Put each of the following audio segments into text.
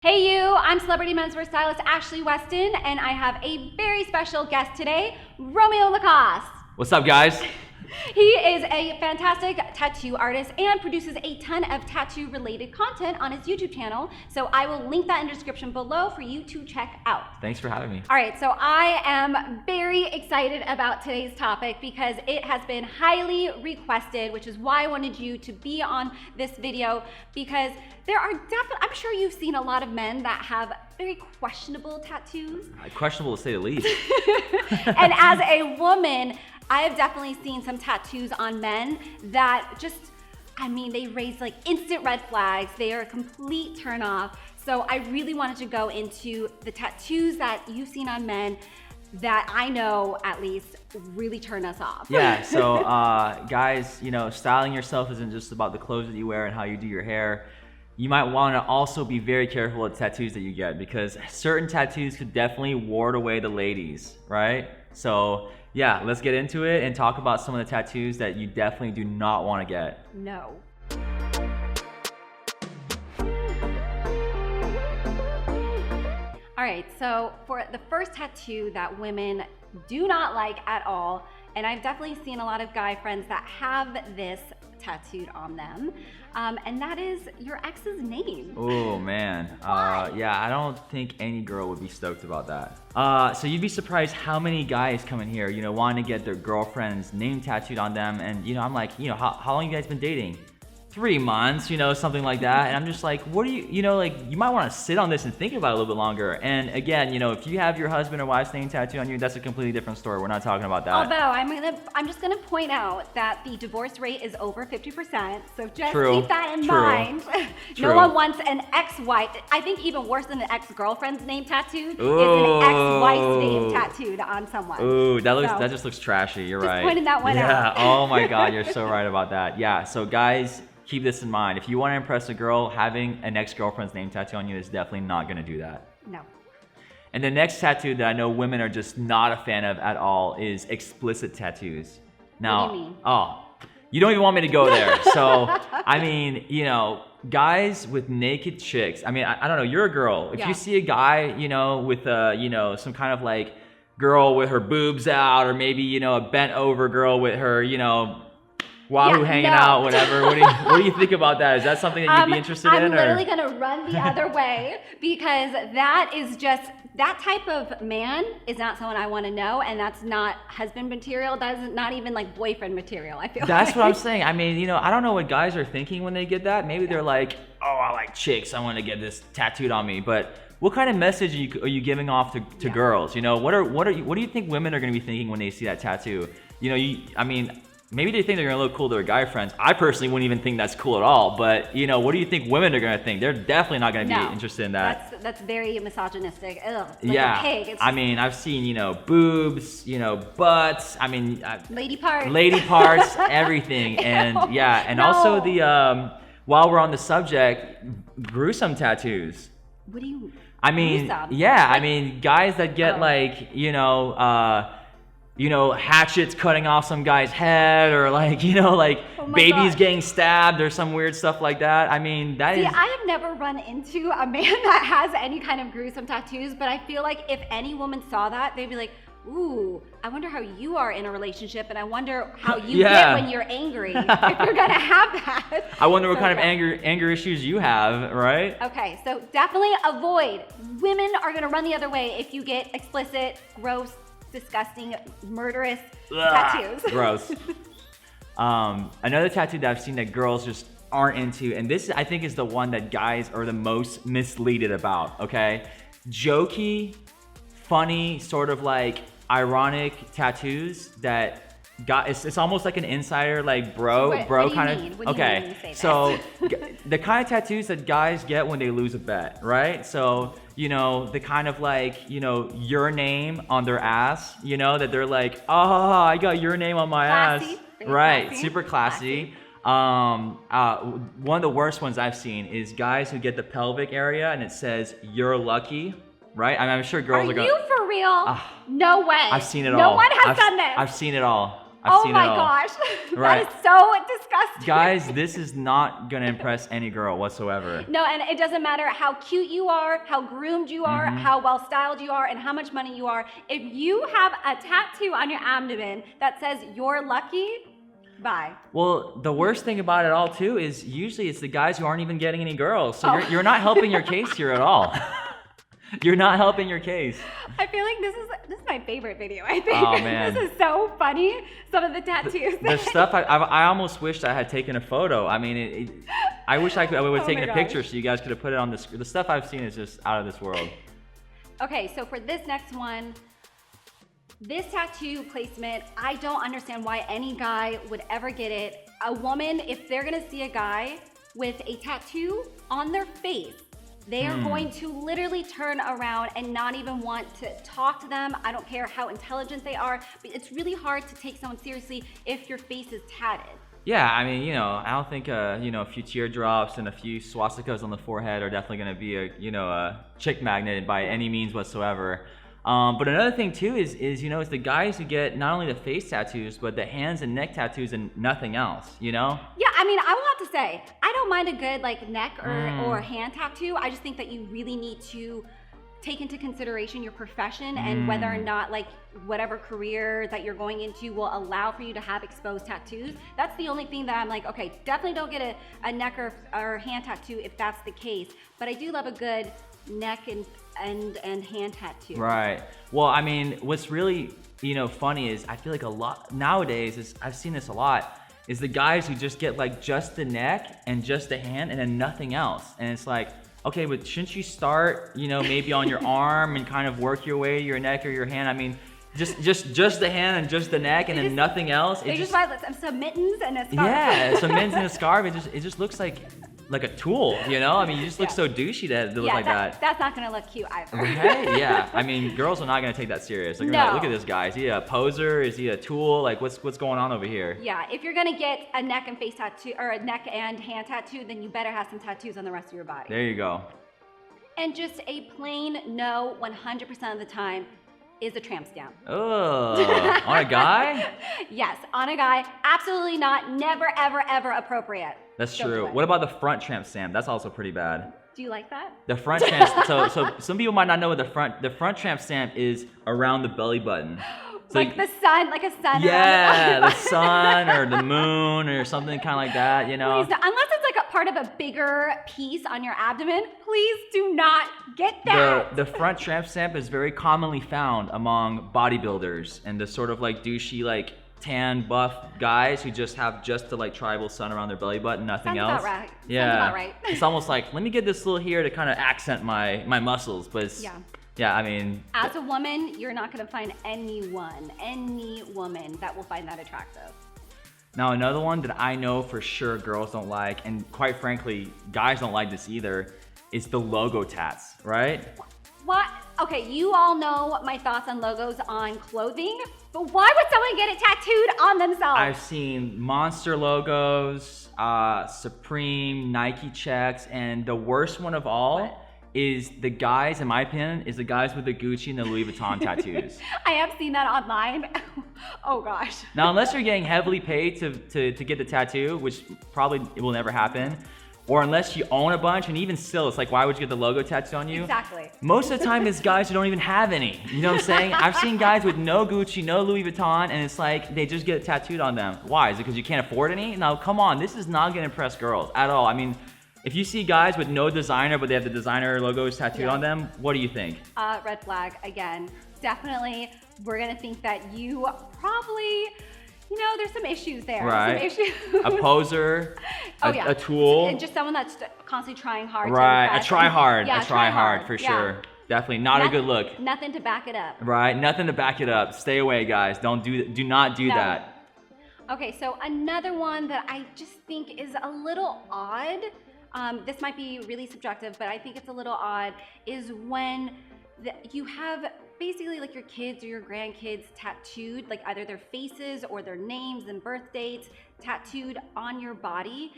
Hey you, I'm celebrity menswear stylist Ashley Weston, and I have a very special guest today, Romeo Lacoste. What's up, guys? He is a fantastic tattoo artist and produces a ton of tattoo-related content on his YouTube channel, so I will link that in the description below for you to check out. Thanks for having me. All right, so I am very excited about today's topic because it has been highly requested, which is why I wanted you to be on this video, because there are definitely, I'm sure you've seen a lot of men that have very questionable tattoos. Questionable to say the least. And as a woman, I have definitely seen some tattoos on men that just, they raise like instant red flags. They are a complete turn off. So I really wanted to go into the tattoos that you've seen on men that I know at least really turn us off. Yeah, so guys, styling yourself isn't just about the clothes that you wear and how you do your hair. You might want to also be very careful with tattoos that you get, because certain tattoos could definitely ward away the ladies, right? So yeah, let's get into it and talk about some of the tattoos that you definitely do not want to get. No. All right, so for the first tattoo that women do not like at all, and I've definitely seen a lot of guy friends that have this tattooed on them, and that is your ex's name. Oh man, yeah, I don't think any girl would be stoked about that. So you'd be surprised how many guys come in here, wanting to get their girlfriend's name tattooed on them, and I'm like, how long you guys been dating? 3 months, something like that. And I'm just like, what do you, you might want to sit on this and think about it a little bit longer. And again, if you have your husband or wife's name tattooed on you, that's a completely different story. We're not talking about that. Although I'm just gonna point out that the divorce rate is over 50%. So just True. keep that in True. mind. True. No one wants an ex-wife. I think even worse than an ex-girlfriend's name tattooed Ooh. is an ex-wife's name tattooed on someone. Ooh, that just looks trashy. You're right. Just pointing that one out. Yeah. Oh my God, you're so right about that. Yeah. So guys, keep this in mind. If you want to impress a girl, having an ex-girlfriend's name tattoo on you is definitely not going to do that. No. And the next tattoo that I know women are just not a fan of at all is explicit tattoos. Now, What do you mean? Oh, you don't even want me to go there. So, guys with naked chicks. I don't know, you're a girl. If Yeah. you see a guy, with some kind of like girl with her boobs out, or maybe, a bent over girl with her, Wahoo hanging out, whatever. What do you think about that? Is that something that you'd be interested in? I'm literally gonna run the other way, because that is just, that type of man is not someone I want to know, and that's not husband material. That's not even like boyfriend material, I feel That's like. what I'm saying. I don't know what guys are thinking when they get that. Maybe they're like, oh, I like chicks. I want to get this tattooed on me. But what kind of message are you giving off to girls? What do you think women are going to be thinking when they see that tattoo? Maybe they think they're gonna look cool to their guy friends. I personally wouldn't even think that's cool at all. But what do you think women are gonna think? They're definitely not gonna be interested in that. That's very misogynistic. Ugh, like yeah. a pig. I've seen boobs, butts. Lady parts, everything, and yeah, and also the while we're on the subject, gruesome tattoos. What do you? Gruesome? Yeah, like, guys that get hatchets cutting off some guy's head, or babies getting stabbed, or some weird stuff like that. I have never run into a man that has any kind of gruesome tattoos, but I feel like if any woman saw that, they'd be like, ooh, I wonder how you are in a relationship, and I wonder how you get when you're angry, if you're gonna have that. I wonder what kind of anger issues you have, right? Okay, so definitely avoid. Women are gonna run the other way if you get explicit, gross, disgusting, murderous tattoos. Gross. Another tattoo that I've seen that girls just aren't into, and this I think is the one that guys are the most misleaded about, okay? Jokey, funny, sort of like ironic tattoos that it's almost like an insider, like bro kind of. Okay, so the kind of tattoos that guys get when they lose a bet, right? So the kind of like your name on their ass, that they're like, oh, I got your name on my classy. ass, right? Classy. Super classy. One of the worst ones I've seen is guys who get the pelvic area and it says "You're lucky." Right? I'm sure girls are going. Are you for real? No way. I've seen it all. No one has done this. I've seen it all. Oh seen my it all. gosh. Right. That is so disgusting. Guys, this is not gonna impress any girl whatsoever. No, and it doesn't matter how cute you are, how groomed you are, how well styled you are, and how much money you are. If you have a tattoo on your abdomen that says you're lucky, bye. Well, the worst thing about it all too is usually it's the guys who aren't even getting any girls. So you're not helping your case here at all. You're not helping your case. I feel like this is my favorite video. I think Oh, man. this is so funny. Some of the tattoos. The stuff I almost wished I had taken a photo. I mean, I wish I would have Oh taken my a picture gosh. so you guys could have put it on the screen. The stuff I've seen is just out of this world. Okay, so for this next one, this tattoo placement, I don't understand why any guy would ever get it. A woman, if they're gonna see a guy with a tattoo on their face, they are going to literally turn around and not even want to talk to them. I don't care how intelligent they are, but it's really hard to take someone seriously if your face is tatted. Yeah, I mean, I don't think a few teardrops and a few swastikas on the forehead are definitely going to be a chick magnet by any means whatsoever. But another thing too is it's the guys who get not only the face tattoos but the hands and neck tattoos and nothing else. Yeah, I mean, I will have to say, I don't mind a good neck or hand tattoo. I just think that you really need to take into consideration your profession and whether or not whatever career that you're going into will allow for you to have exposed tattoos. That's the only thing that I'm like, okay, definitely don't get a neck or hand tattoo if that's the case. But I do love a good neck and hand tattoo. Right. Well, I mean, what's really funny is I feel like a lot nowadays I've seen this a lot is the guys who just get just the neck and just the hand and then nothing else. And it's like, okay, but shouldn't you start maybe on your arm and kind of work your way to your neck or your hand? I mean, just the hand and just the neck and then nothing else. They just buy some mittens and a scarf. Yeah, some mittens and a scarf. It just looks like a tool, I mean, you just look so douchey to look like that. That's not gonna look cute either. Okay, yeah. I mean, girls are not gonna take that serious. They're gonna look at this guy. Is he a poser? Is he a tool? What's going on over here? Yeah, if you're gonna get a neck and face tattoo or a neck and hand tattoo, then you better have some tattoos on the rest of your body. There you go. And just a plain no 100% of the time is a tramp stamp. Oh, on a guy? Yes, on a guy. Absolutely not. Never, ever, ever appropriate. That's Don't true. do it. What about the front tramp stamp? That's also pretty bad. Do you like that? The front tramp. So some people might not know what the front tramp stamp is around the belly button. So the sun, like a sun. Yeah, around the sun or the moon or something kind of like that. Please, unless it's a part of a bigger piece on your abdomen, please do not get that. The front tramp stamp is very commonly found among bodybuilders and the sort of douchey tan buff guys who just have the tribal sun around their belly button, nothing Sounds else. about right. Yeah, Sounds about right. It's almost like let me get this little here to kind of accent my muscles, but it's, yeah, I mean, as a woman, you're not going to find any woman that will find that attractive. Now another one that I know for sure girls don't like, and quite frankly, guys don't like this either, is the logo tats, right? What? Okay, you all know my thoughts on logos on clothing, but why would someone get it tattooed on themselves? I've seen Monster logos, Supreme, Nike checks, and the worst one of all is the guys, in my opinion, is the guys with the Gucci and the Louis Vuitton tattoos. I have seen that online. Oh gosh. Now, unless you're getting heavily paid to get the tattoo, which probably it will never happen, or unless you own a bunch, and even still, it's like, why would you get the logo tattoo on you? Exactly. Most of the time, it's guys who don't even have any. You know what I'm saying? I've seen guys with no Gucci, no Louis Vuitton, and it's like they just get it tattooed on them. Why? Is it because you can't afford any? Now, come on, this is not gonna impress girls at all. I mean, if you see guys with no designer, but they have the designer logos tattooed on them, what do you think? Red flag again. Definitely, we're gonna think that you probably, there's some issues there. Right. Some issues. A poser, Oh, yeah. a tool. And just someone that's constantly trying hard to Right, impress. a try hard, Yeah, a try hard for Yeah. sure. Definitely not a good look. Nothing to back it up. Right, nothing to back it up. Stay away, guys. Do not do No. that. Okay, so another one that I just think is a little odd, this might be really subjective, but I think it's a little odd, is when you have basically your kids or your grandkids tattooed, either their faces or their names and birth dates tattooed on your body,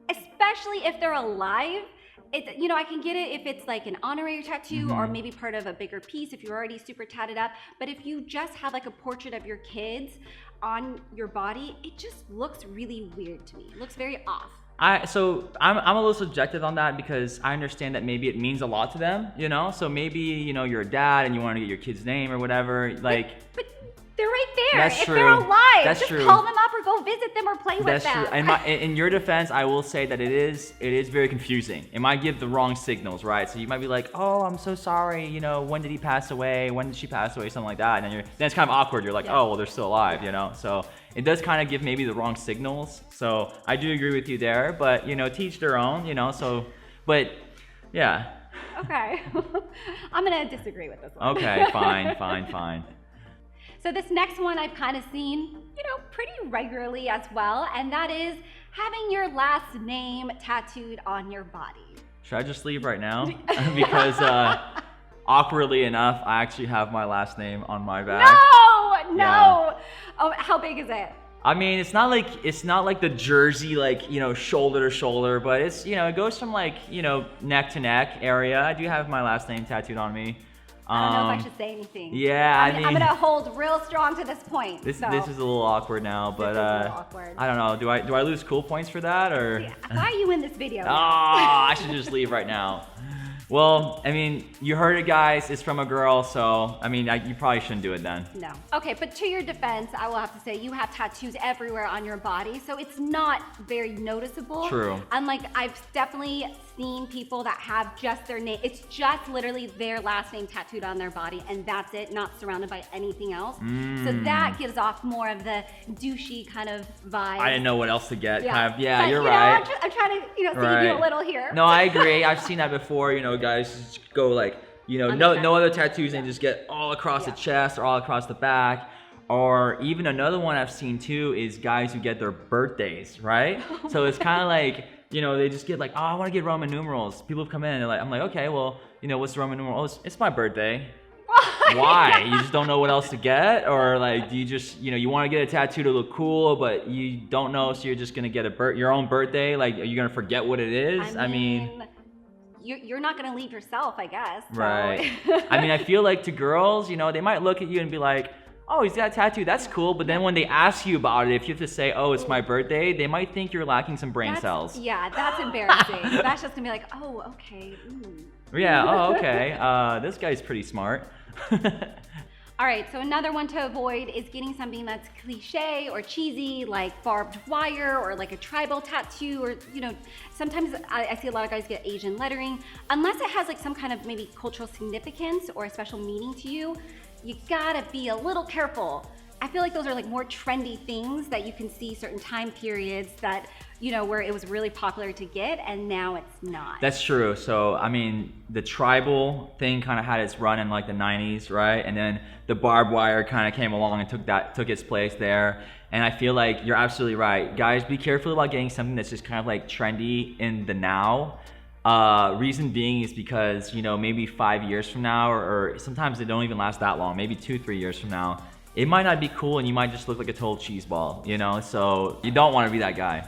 especially if they're alive. I can get it if it's like an honorary tattoo or maybe part of a bigger piece if you're already super tatted up. But if you just have like a portrait of your kids on your body, it just looks really weird to me. It looks very off. So I'm a little subjective on that because I understand that maybe it means a lot to them, So maybe, you're a dad and you want to get your kid's name or whatever, like. But they're right there. That's if true. they're alive, That's just true. call them up or go visit them or play with That's them. true. In your defense, I will say that it is very confusing. It might give the wrong signals, right? So you might be like, oh, I'm so sorry. When did he pass away? When did she pass away? Something like that. And then it's kind of awkward. You're like, oh, well, they're still alive, So it does kind of give maybe the wrong signals. So I do agree with you there, but teach their own, but yeah. Okay. I'm going to disagree with this one. Okay, fine. So this next one I've kind of seen, pretty regularly as well, and that is having your last name tattooed on your body. Should I just leave right now? Because awkwardly enough, I actually have my last name on my back. No. Yeah. Oh, how big is it? I mean, it's not like the jersey, shoulder to shoulder, but it's, it goes from neck to neck area. I do have my last name tattooed on me. I don't know if I should say anything. Yeah, I'm gonna hold real strong to this point. This is a little awkward now, but this is a little awkward. I don't know. Do I lose cool points for that or? Why are you in this video? I should just leave right now. Well, I mean, you heard it, guys. It's from a girl, so I mean, you probably shouldn't do it then. No. Okay, but to your defense, I will have to say you have tattoos everywhere on your body, so it's not very noticeable. True. Unlike I've definitely seen people that have just their name. It's just literally their last name tattooed on their body, and that's it, not surrounded by anything else. So that gives off more of the douchey kind of vibe. I didn't know what else to get. Yeah, But, you're right. I'm trying to, save Right. you a little here. No, I agree. I've seen that before. Guys just go no other tattoos and just get all across the chest or all across the back. Or even another one I've seen too is guys who get their birthdays, right? So it's kind of like, they just get like, oh, I want to get Roman numerals. People have come in and I'm like, okay, well, what's the Roman numeral? Oh, it's my birthday. Why? You just don't know what else to get? Or do you just, you want to get a tattoo to look cool, but you don't know, so you're just going to get your own birthday? Are you going to forget what it is? I mean you're not going to leave yourself, I guess. So. Right. I mean, I feel like to girls, they might look at you and be like, oh, he's got a tattoo, that's cool. But then when they ask you about it, if you have to say, oh, it's my birthday, they might think you're lacking some brain cells. Yeah, that's embarrassing. That's just going to be like, oh, okay. Yeah, oh, okay. This guy's pretty smart. All right, so another one to avoid is getting something that's cliche or cheesy, like barbed wire or like a tribal tattoo, or sometimes I see a lot of guys get Asian lettering. Unless it has like some kind of maybe cultural significance or a special meaning to you, you gotta be a little careful. I feel like those are like more trendy things that you can see certain time periods that, where it was really popular to get and now it's not. That's true. So, I mean, the tribal thing kind of had its run in like the 90s, right? And then the barbed wire kind of came along and took its place there. And I feel like you're absolutely right. Guys, be careful about getting something that's just kind of like trendy in the now. Reason being is because, maybe 5 years from now, or sometimes they don't even last that long, maybe 2-3 years from now, it might not be cool and you might just look like a total cheese ball, so you don't want to be that guy.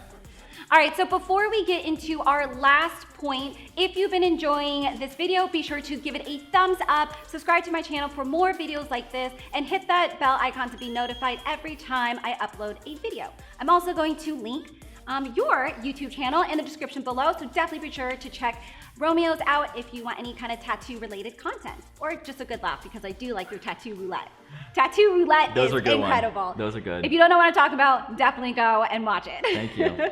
All right, so before we get into our last point, if you've been enjoying this video, be sure to give it a thumbs up, subscribe to my channel for more videos like this, and hit that bell icon to be notified every time I upload a video. I'm also going to link your YouTube channel in the description below, so definitely be sure to check Romeo's out if you want any kind of tattoo related content, or just a good laugh, because I do like your tattoo roulette. Tattoo roulette is incredible. Those are good. If you don't know what I'm talking about, definitely go and watch it. Thank you.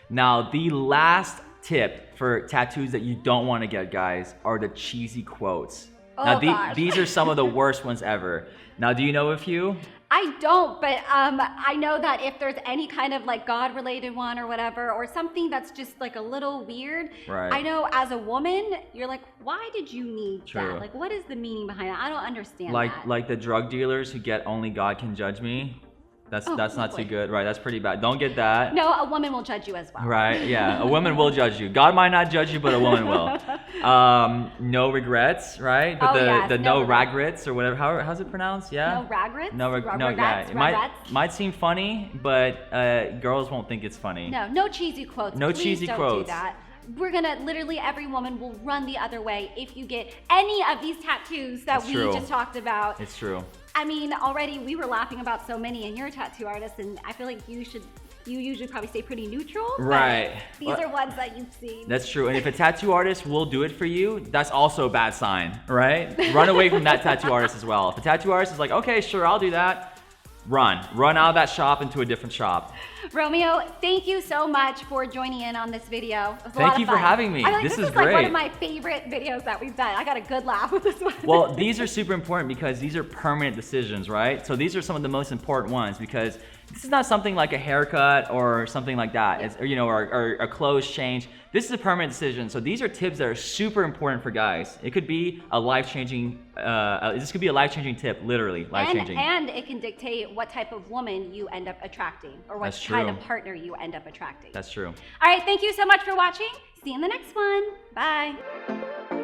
Now, the last tip for tattoos that you don't want to get, guys, are the cheesy quotes. Now, these are some of the worst ones ever. Now, do you know a few? I don't, but I know that if there's any kind of like God-related one or whatever, or something that's just like a little weird, right. I know as a woman, you're like, why did you need True. that? Like, what is the meaning behind that? I don't understand that. Like the drug dealers who get "Only God Can Judge Me." That's not too good, right? That's pretty bad. Don't get that. No, a woman will judge you as well. Right? Yeah, a woman will judge you. God might not judge you, but a woman will. No regrets, right? But the no regrets or whatever. How's it pronounced? Yeah. No regrets. No regrets. Yeah. It might seem funny, but girls won't think it's funny. No cheesy quotes. No Please cheesy don't quotes. do that. we're gonna literally every woman will run the other way if you get any of these tattoos that we just talked about. It's true. I mean, already we were laughing about so many, and you're a tattoo artist, and I feel like you usually probably stay pretty neutral. Right. These are ones that you've seen. That's true. And if a tattoo artist will do it for you, that's also a bad sign, right? Run away from that tattoo artist as well. If a tattoo artist is like, okay, sure, I'll do that, run out of that shop into a different shop. Romeo, thank you so much for joining in on this video. It was a lot of fun. Thank you for having me. I think this is like great. one of my favorite videos that we've done. I got a good laugh with this one. Well, these are super important because these are permanent decisions, right? So these are some of the most important ones because this is not something like a haircut or something like that, it's, or a clothes change. This is a permanent decision. So these are tips that are super important for guys. It could be a life-changing, this could be a life-changing tip, literally life-changing. And it can dictate what type of woman you end up attracting or what kind of partner you end up attracting. That's true. All right, thank you so much for watching. See you in the next one. Bye.